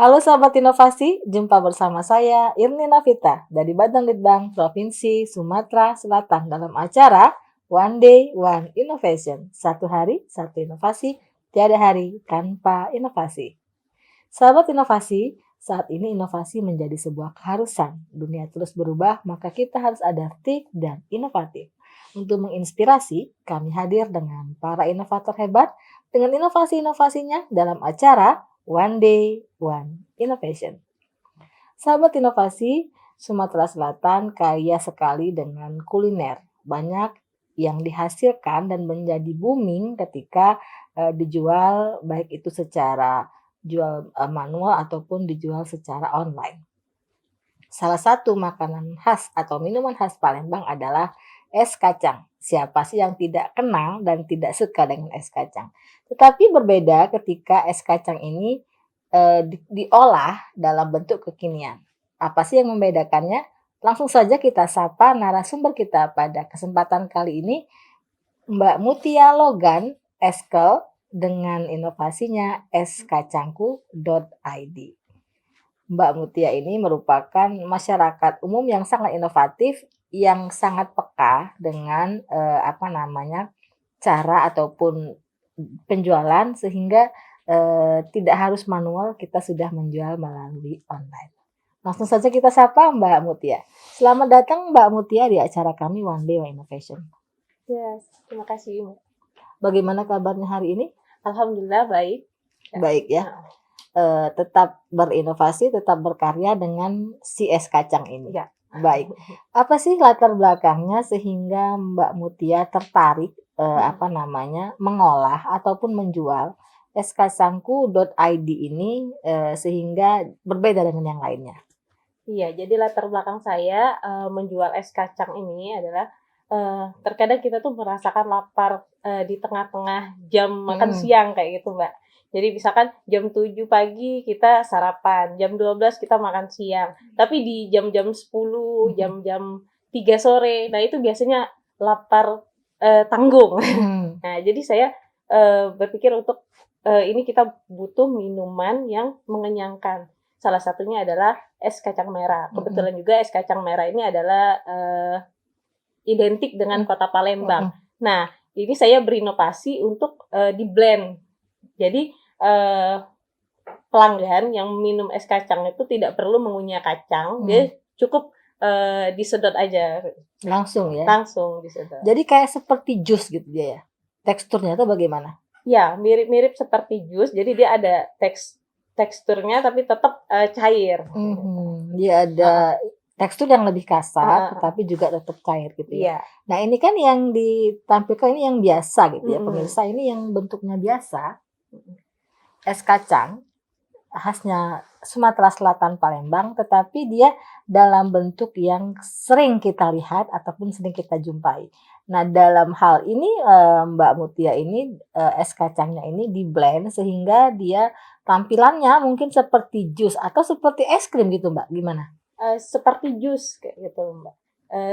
Halo sahabat inovasi, jumpa bersama saya Irni Navita dari Badan Litbang Provinsi Sumatera Selatan dalam acara One Day One Innovation. Satu hari, satu inovasi, tiada hari tanpa inovasi. Sahabat inovasi, saat ini inovasi menjadi sebuah keharusan. Dunia terus berubah, maka kita harus adaptif dan inovatif. Untuk menginspirasi, kami hadir dengan para inovator hebat dengan inovasi-inovasinya dalam acara One Day One Innovation. Sahabat inovasi, Sumatera Selatan kaya sekali dengan kuliner. Banyak yang dihasilkan dan menjadi booming ketika dijual baik itu secara jual manual ataupun dijual secara online. Salah satu makanan khas atau minuman khas Palembang adalah es kacang. Siapa sih yang tidak kenal dan tidak suka dengan es kacang? Tetapi berbeda ketika es kacang ini diolah dalam bentuk kekinian. Apa sih yang membedakannya? Langsung saja kita sapa narasumber kita pada kesempatan kali ini, Mbak Mutia Logan, Eskel, dengan inovasinya eskacangku.id. Mbak Mutia ini merupakan masyarakat umum yang sangat inovatif, yang sangat peka dengan cara ataupun penjualan sehingga tidak harus manual, kita sudah menjual melalui online. Langsung saja kita sapa Mbak Mutia. Selamat datang Mbak Mutia di acara kami One Day One Innovation. Yes, terima kasih, Mbak. Bagaimana kabarnya hari ini? Alhamdulillah baik. Baik ya. Tetap berinovasi, tetap berkarya dengan si es kacang ini. Ya. Baik. Apa sih latar belakangnya sehingga Mbak Mutia tertarik mengolah ataupun menjual eskacangku.id ini sehingga berbeda dengan yang lainnya? Iya, jadi latar belakang saya menjual es kacang ini adalah terkadang kita tuh merasakan lapar di tengah-tengah jam makan siang kayak gitu, Mbak. Jadi misalkan jam 7 pagi kita sarapan, jam 12 kita makan siang. Tapi di jam-jam 10, jam-jam 3 sore, nah itu biasanya lapar tanggung. Nah, jadi saya berpikir untuk ini kita butuh minuman yang mengenyangkan. Salah satunya adalah es kacang merah. Kebetulan juga es kacang merah ini adalah identik dengan kota Palembang. Nah, ini saya berinovasi untuk di-blend. Jadi pelanggan yang minum es kacang itu tidak perlu mengunyah kacang, dia cukup disedot aja. Langsung ya? Langsung disedot. Jadi kayak seperti jus gitu dia ya? Teksturnya itu bagaimana? Ya, mirip-mirip seperti jus, jadi dia ada teksturnya tapi tetap cair. Dia ada tekstur yang lebih kasar, tetapi juga tetap cair gitu ya. Iya. Nah ini kan yang ditampilkan ini yang biasa gitu ya, pemirsa, ini yang bentuknya biasa, es kacang, khasnya Sumatera Selatan Palembang, tetapi dia dalam bentuk yang sering kita lihat ataupun sering kita jumpai. Nah dalam hal ini Mbak Mutia ini es kacangnya ini di-blend sehingga dia tampilannya mungkin seperti jus atau seperti es krim gitu Mbak, gimana? Seperti jus kayak gitu, Mbak.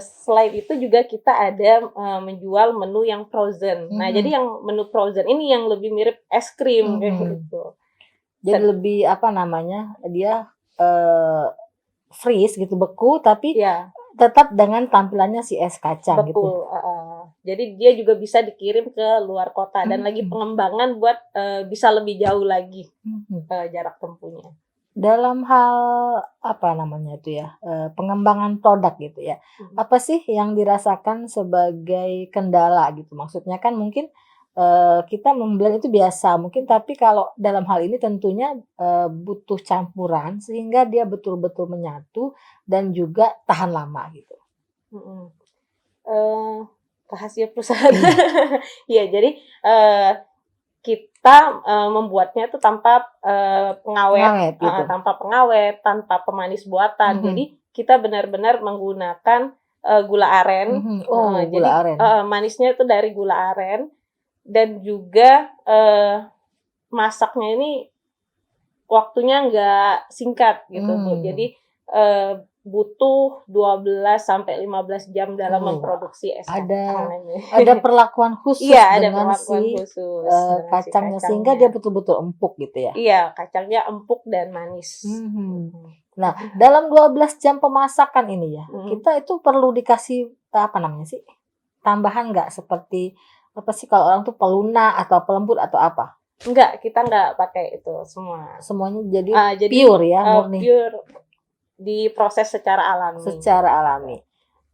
Selain itu juga kita ada menjual menu yang frozen. Nah, jadi yang menu frozen ini yang lebih mirip es krim kayak gitu. Jadi lebih dia freeze gitu, beku, tapi Ya, tetap dengan tampilannya si es kacang gitu. betul. Jadi dia juga bisa dikirim ke luar kota dan lagi pengembangan buat bisa lebih jauh lagi jarak tempuhnya. Dalam hal pengembangan produk gitu ya. Apa sih yang dirasakan sebagai kendala gitu? Maksudnya kan mungkin kita memblend itu biasa mungkin, tapi kalau dalam hal ini tentunya butuh campuran sehingga dia betul-betul menyatu dan juga tahan lama gitu. Rahasia perusahaan. Iya, jadi kita membuatnya itu tanpa pengawet, gitu. tanpa pengawet, tanpa pemanis buatan. Jadi kita benar-benar menggunakan gula aren. Gula aren. Manisnya itu dari gula aren dan juga masaknya ini waktunya nggak singkat gitu, Bu. Jadi butuh 12 sampai 15 jam dalam Oh, memproduksi es ada kacang ini. ada perlakuan khusus Iya, ada dengan perlakuan si, khusus dengan si kacangnya sehingga dia kacangnya. betul-betul empuk gitu ya? Iya, kacangnya empuk dan manis. Mhm. Mhm. Nah, dalam 12 jam pemasakan ini ya, Mhm. kita itu perlu dikasih, apa namanya sih, tambahan nggak? Seperti, apa sih kalau orang tuh pelunak atau pelembut atau apa? Enggak, kita enggak pakai itu semua. Semuanya jadi Jadi, pure ya, murni, pure diproses secara alami. secara alami.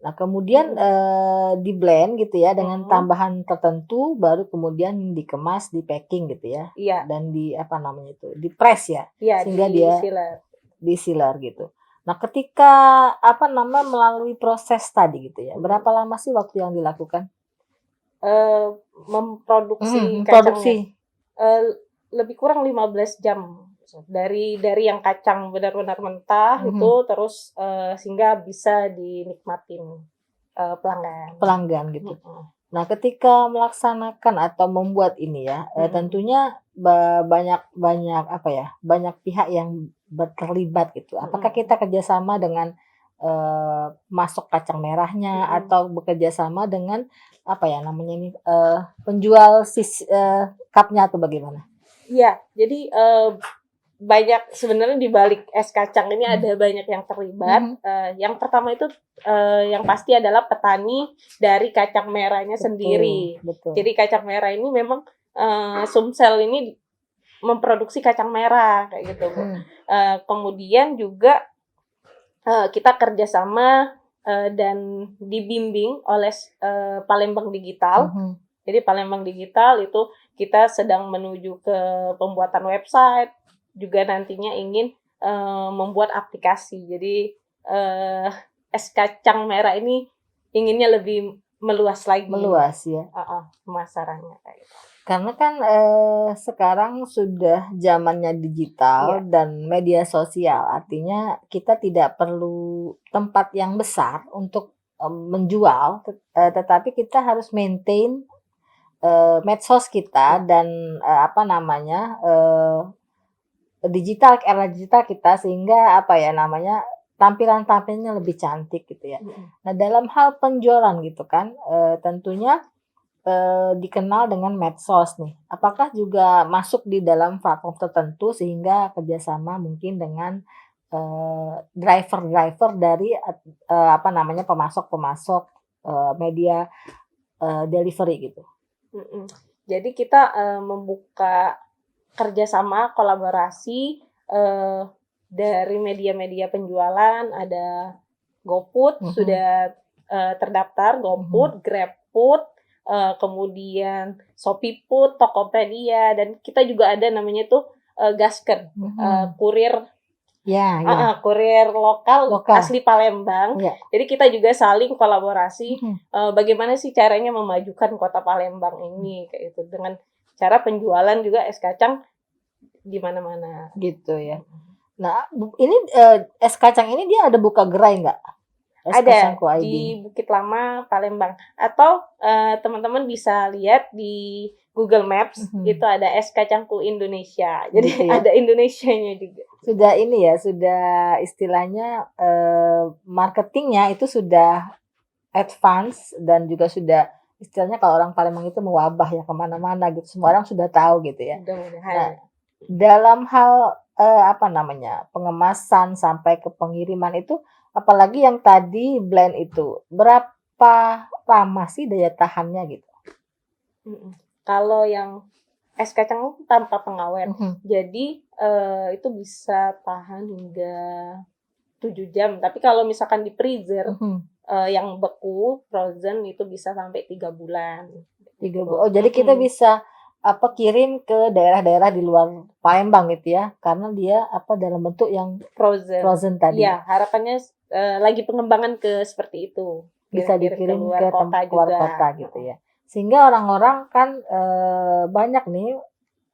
Nah, kemudian, Mhm. di-blend gitu ya dengan Mhm. tambahan tertentu, baru kemudian dikemas, di-packing gitu ya, Iya, dan apa namanya itu, di-press ya, iya sehingga di dia sealer. di-sealer gitu. Nah, ketika, apa namanya, melalui proses tadi gitu ya, berapa Mhm. lama sih waktu yang dilakukan? Memproduksi kacangnya. Memproduksi. Lebih kurang 15 jam. Dari yang kacang benar-benar mentah itu Mhm. terus, sehingga bisa dinikmatin, pelanggan. Pelanggan gitu. Mhm. Nah, ketika melaksanakan atau membuat ini ya, Mhm. tentunya banyak banyak apa ya, banyak pihak yang terlibat gitu. Apakah kita Mhm. kerjasama dengan, pemasok kacang merahnya Mhm. atau bekerja sama dengan apa ya namanya ini, penjual cup-nya atau bagaimana? Iya, jadi, banyak sebenarnya di balik es kacang ini Mmm. ada banyak yang terlibat. Mhm. Yang pertama itu, yang pasti adalah petani dari kacang merahnya Betul sendiri. betul. Jadi kacang merah ini memang, Sumsel ini memproduksi kacang merah kayak gitu, Bu. Mmm. Kemudian juga, kita kerjasama dan dibimbing oleh, Palembang Digital. Mhm. Jadi Palembang Digital itu kita sedang menuju ke pembuatan website, juga nantinya ingin, membuat aplikasi. Jadi, eee, es kacang merah ini inginnya lebih meluas lagi, Meluas ya. heeh, pemasarannya kayak gitu. Karena kan, sekarang sudah zamannya digital Iya, dan media sosial, artinya kita tidak perlu tempat yang besar untuk, menjual, tetapi kita harus maintain, medsos kita iya, dan, apa namanya, era digital kita sehingga apa ya namanya, tampilan-tampilannya lebih cantik gitu ya. mhm, Nah, dalam hal penjualan gitu kan, tentunya dikenal dengan medsos nih. Apakah juga masuk di dalam platform tertentu sehingga kerjasama mungkin dengan, driver-driver dari apa namanya, pemasok-pemasok, media, delivery gitu? mhm. Jadi kita, membuka kerjasama kolaborasi, dari media-media penjualan, ada GoFood Mhm sudah, terdaftar, mhm GoFood, GrabFood, kemudian ShopeeFood, Tokopedia, dan kita juga ada namanya tuh, Gasken, mhm. kurir, Ya heeh, ya, kurir lokal lokal, asli Palembang. iya, Jadi kita juga saling kolaborasi, mhm, bagaimana sih caranya memajukan kota Palembang ini, kayak gitu, dengan cara penjualan juga es kacang di mana-mana. gitu ya. Mhm. Nah, ini, es kacang ini dia ada buka gerai nggak? Es Ada kacangku ID ini? di Bukit Lama, Palembang. Atau, teman-teman bisa lihat di Google Maps, itu Mhm, ada es kacangku Indonesia. Jadi gitu ya? ada Indonesianya juga. Sudah ini ya, sudah istilahnya, marketing-nya itu sudah advance dan juga sudah istilahnya kalau orang Palembang itu mewabah ya ke mana-mana gitu, semua orang sudah tahu gitu ya. Mudah-mudahan Nah, ya. dalam hal, apa namanya, pengemasan sampai ke pengiriman itu, apalagi yang tadi blend itu, berapa lama sih daya tahannya gitu? Mhm. Kalau yang es kacang tanpa pengawet, Mhm jadi, itu bisa tahan hingga 7 jam. Tapi kalau misalkan di freezer, mhm, yang beku, frozen itu bisa sampai 3 bulan, 3 gitu. oh jadi kita Mhm, bisa, apa, kirim ke daerah-daerah di luar Palembang gitu ya, karena dia, apa, dalam bentuk yang frozen. frozen tadi, Iya, harapannya lagi pengembangan ke seperti itu, bisa kirim-kirim ke dikirim luar ke kota luar juga, kota gitu heeh. ya. Sehingga orang-orang kan, banyak nih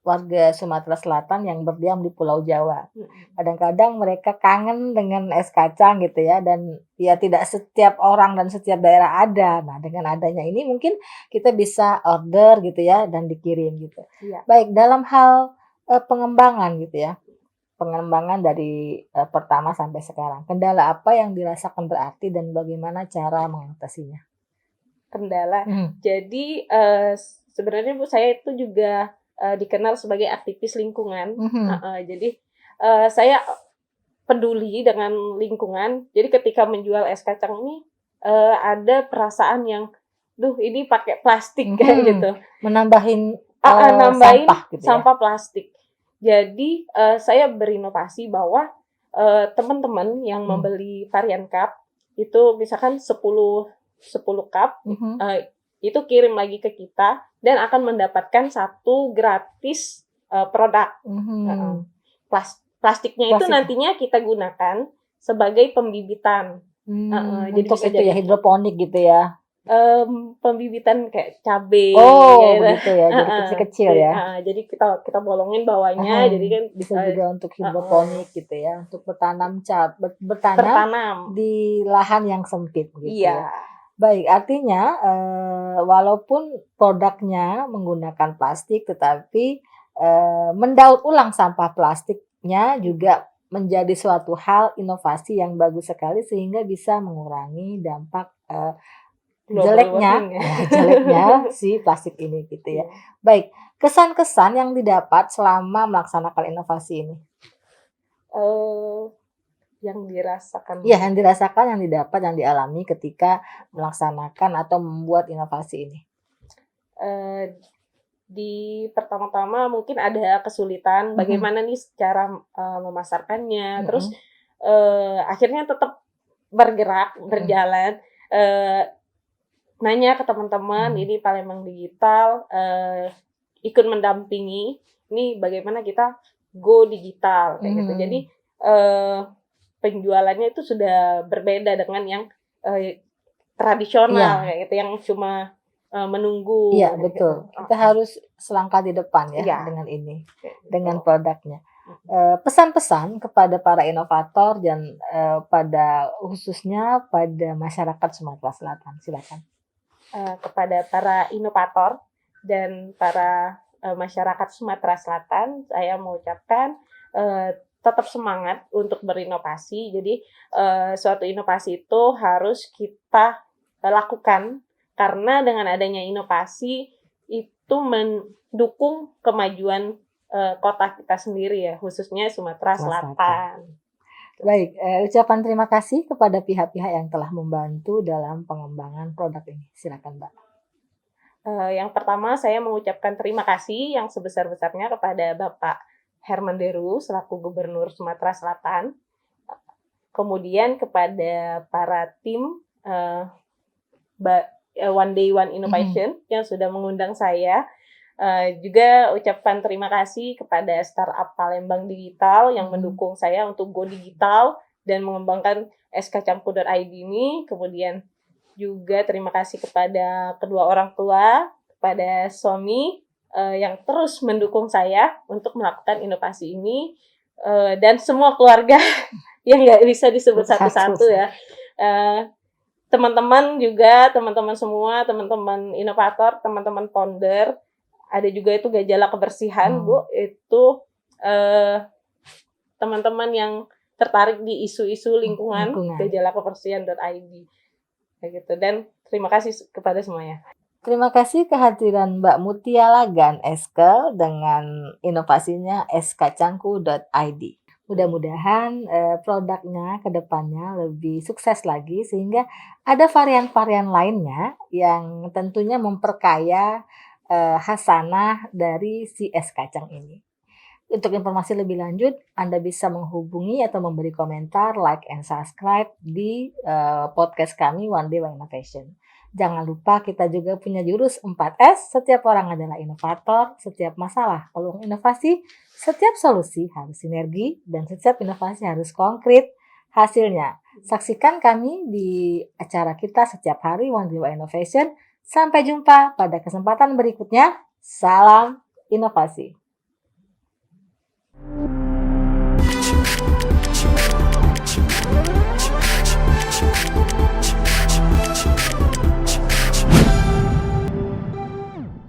warga Sumatera Selatan yang berdiam di Pulau Jawa. Mhm, Kadang-kadang mereka kangen dengan es kacang gitu ya dan ya tidak setiap orang dan setiap daerah ada. Nah, dengan adanya ini mungkin kita bisa order gitu ya dan dikirim gitu. iya. Baik, dalam hal, pengembangan gitu ya, pengembangan dari pertama sampai sekarang. Kendala apa yang dirasakan berarti dan bagaimana cara mengatasinya? Kendala. Mhm. Jadi, sebenarnya Bu, saya itu juga, dikenal sebagai aktivis lingkungan. Mhm. Heeh, jadi, saya peduli dengan lingkungan. Jadi ketika menjual es kacang ini, ada perasaan yang, "Duh, ini pakai plastik," kayak Mhm. gitu. Menambahin sampah Nambahin gitu ya? sampah plastik. Jadi, saya berinovasi bahwa, teman-teman yang Mmm. membeli varian cup, itu misalkan 10 cup, Mhm. itu kirim lagi ke kita dan akan mendapatkan satu gratis, produk. Heeh. Mhm. Plastiknya itu Plastik. nantinya kita gunakan sebagai pembibitan. Heeh, jadi Untuk bisa itu ya jadi hidroponik gitu ya? Pembibitan kayak cabe, Oh gitu. begitu ya, jadi Heeh, kecil-kecil ya? jadi kita kita bolongin bawahnya, Heeh, jadi kan, bisa juga untuk heeh, hidroponik gitu ya, untuk bertanam bertanam. di lahan yang sempit gitu Iya, ya. Baik, artinya, walaupun produknya menggunakan plastik tetapi, mendaur ulang sampah plastiknya juga menjadi suatu hal inovasi yang bagus sekali sehingga bisa mengurangi dampak, global jeleknya warming ya. jeleknya si plastik ini gitu ya. Iya, Baik, kesan-kesan yang didapat selama melaksanakan inovasi ini? eee, yang dirasakan, Iya, yang dirasakan, yang didapat, yang dialami ketika melaksanakan atau membuat inovasi ini? eee, di pertama-tama mungkin ada kesulitan Mhm. bagaimana nih cara, memasarkannya, terus, Mhm. akhirnya tetap bergerak, Mhm. berjalan, eee, nanya ke teman-teman Mhm. ini Palembang Digital, ikut mendampingi, ini bagaimana kita go digital, kayak gitu. Jadi, Mhm. eee, penjualannya itu sudah berbeda dengan yang, eee, tradisional, Iya. kayak gitu, yang cuma, menunggu, Iya, kayak gitu. betul. Kita harus selangkah di depan ya Iya, dengan ini, kayak gitu. dengan produknya. Mhm. Pesan-pesan kepada para inovator dan, pada khususnya pada masyarakat Sumatera Selatan, silakan. Kepada para inovator dan para, masyarakat Sumatera Selatan, saya mengucapkan, tetap semangat untuk berinovasi. Jadi, suatu inovasi itu harus kita, lakukan, karena dengan adanya inovasi, itu mendukung kemajuan, kota kita sendiri ya, khususnya Sumatera Sumatera Selatan. Selatan. Baik, ucapan terima kasih kepada pihak-pihak yang telah membantu dalam pengembangan produk ini. Silakan, Mbak. Yang pertama saya mengucapkan terima kasih yang sebesar-besarnya kepada Bapak Herman Deru selaku Gubernur Sumatera Selatan. Kemudian kepada para tim, One Day One Mhm. Innovation yang sudah mengundang saya. Juga ucapkan terima kasih kepada startup Palembang Digital yang Mhm. mendukung saya untuk go digital dan mengembangkan skcamku.id ini. Kemudian juga terima kasih kepada kedua orang tua, kepada suami, yang terus mendukung saya untuk melakukan inovasi ini, dan semua keluarga yang nggak bisa disebut Satu. satu-satu ya. Eee, Teman-teman juga, teman-teman semua, teman-teman inovator, teman-teman founder, ada juga itu Gajala Kebersihan, Mmm. Bu, itu, eee, teman-teman yang tertarik di isu-isu lingkungan, Lingkungan. gajalakebersihan.id, kayak gitu. Dan terima kasih kepada semuanya. Terima kasih kehadiran Mbak Mutia Lagan Eskel dengan inovasinya skacangku.id. Mudah-mudahan, produknya ke depannya lebih sukses lagi sehingga ada varian-varian lainnya yang tentunya memperkaya, khasanah dari si es kacang ini. Untuk informasi lebih lanjut, Anda bisa menghubungi atau memberi komentar, like, and subscribe di podcast kami One Day One Innovation. Jangan lupa kita juga punya jurus 4S, setiap orang adalah inovator, setiap masalah peluang inovasi, setiap solusi harus sinergi, dan setiap inovasi harus konkret hasilnya. Saksikan kami di acara kita setiap hari One Day One Innovation. Sampai jumpa pada kesempatan berikutnya. Salam inovasi.